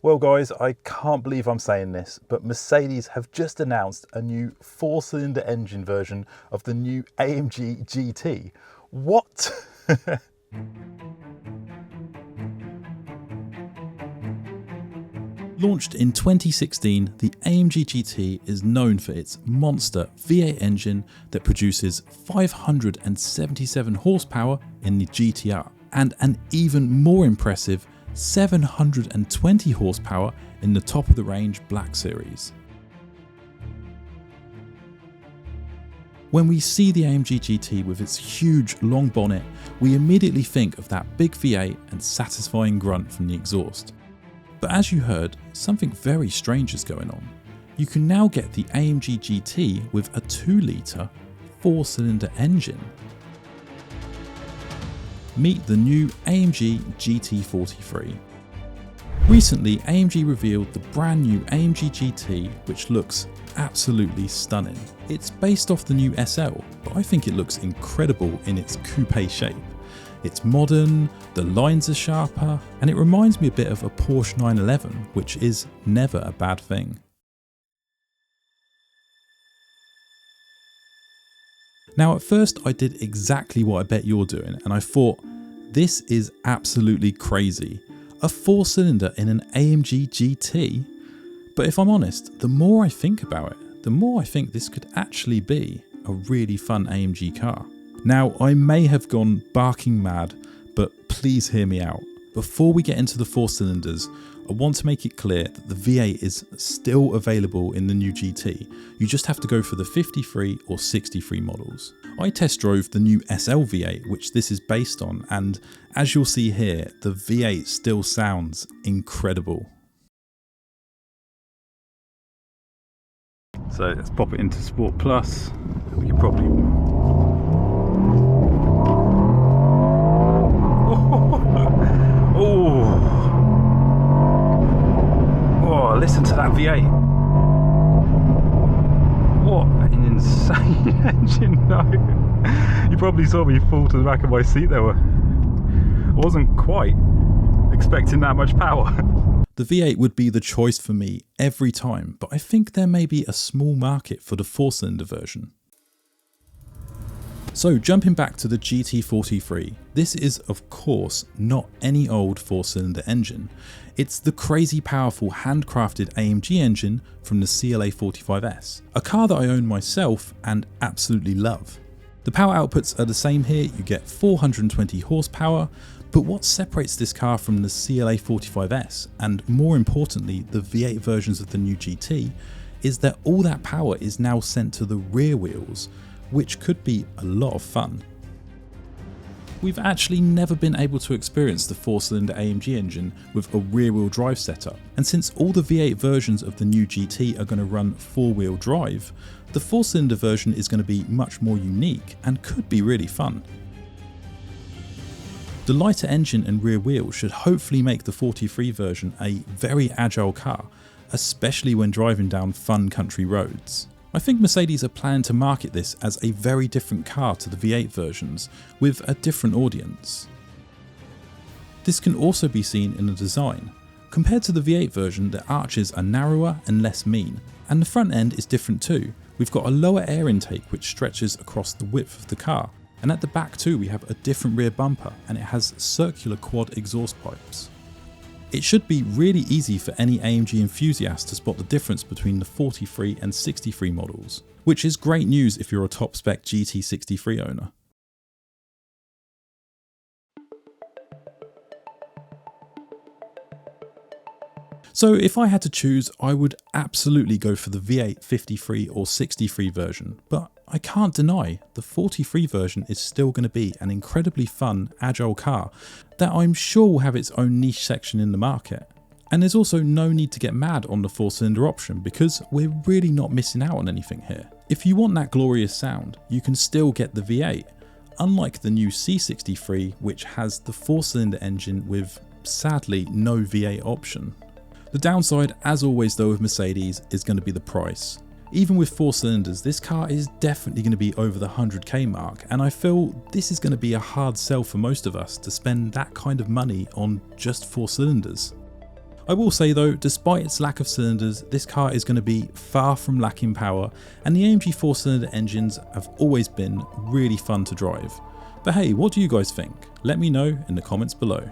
Well guys, I can't believe I'm saying this, but Mercedes have just announced a new 4-cylinder engine version of the new AMG GT. What? Launched in 2016, the AMG GT is known for its monster V8 engine that produces 577 horsepower in the GTR and an even more impressive 720 horsepower in the top of the range Black Series. When we see the AMG GT with its huge long bonnet, we immediately think of that big V8 and satisfying grunt from the exhaust. But as you heard, something very strange is going on. You can now get the AMG GT with a 2-litre 4-cylinder engine. Meet the new AMG GT43. Recently, AMG revealed the brand new AMG GT, which looks absolutely stunning. It's based off the new SL, but I think it looks incredible in its coupe shape. It's modern, the lines are sharper, and it reminds me a bit of a Porsche 911, which is never a bad thing. Now at first I did exactly what I bet you're doing, and I thought, this is absolutely crazy. A 4-cylinder in an AMG GT? But if I'm honest, the more I think about it, the more I think this could actually be a really fun AMG car. Now I may have gone barking mad, but please hear me out. Before we get into the 4 cylinders, I want to make it clear that the V8 is still available in the new GT. You just have to go for the 53 or 63 models. I test drove the new SL V8, which this is based on, and as you'll see here, the V8 still sounds incredible. So let's pop it into Sport Plus. We can probably... Oh, listen to that V8. What an insane engine. No. You probably saw me fall to the back of my seat there. I wasn't quite expecting that much power. The V8 would be the choice for me every time, but I think there may be a small market for the 4-cylinder version. So jumping back to the GT43, this is of course not any old 4-cylinder engine. It's the crazy powerful handcrafted AMG engine from the CLA45s, a car that I own myself and absolutely love. The power outputs are the same here, you get 420 horsepower, but what separates this car from the CLA45s, and more importantly the V8 versions of the new GT, is that all that power is now sent to the rear wheels, which could be a lot of fun. We've actually never been able to experience the 4-cylinder AMG engine with a rear-wheel drive setup, and since all the V8 versions of the new GT are going to run 4-wheel drive, the 4-cylinder version is going to be much more unique and could be really fun. The lighter engine and rear wheel should hopefully make the 43 version a very agile car, especially when driving down fun country roads. I think Mercedes are planning to market this as a very different car to the V8 versions, with a different audience. This can also be seen in the design. Compared to the V8 version, the arches are narrower and less mean, and the front end is different too. We've got a lower air intake which stretches across the width of the car, and at the back too we have a different rear bumper, and it has circular quad exhaust pipes. It should be really easy for any AMG enthusiast to spot the difference between the 43 and 63 models, which is great news if you're a top spec GT63 owner. So if I had to choose, I would absolutely go for the V8 53 or 63 version, but I can't deny the 43 version is still going to be an incredibly fun, agile car that I'm sure will have its own niche section in the market. And there's also no need to get mad on the 4-cylinder option because we're really not missing out on anything here. If you want that glorious sound, you can still get the V8, unlike the new C63 which has the 4-cylinder engine with, sadly, no V8 option. The downside, as always though with Mercedes, is going to be the price. Even with 4 cylinders, this car is definitely going to be over the 100k mark, and I feel this is going to be a hard sell for most of us to spend that kind of money on just 4 cylinders. I will say though, despite its lack of cylinders, this car is going to be far from lacking power, and the AMG 4-cylinder engines have always been really fun to drive. But hey, what do you guys think? Let me know in the comments below.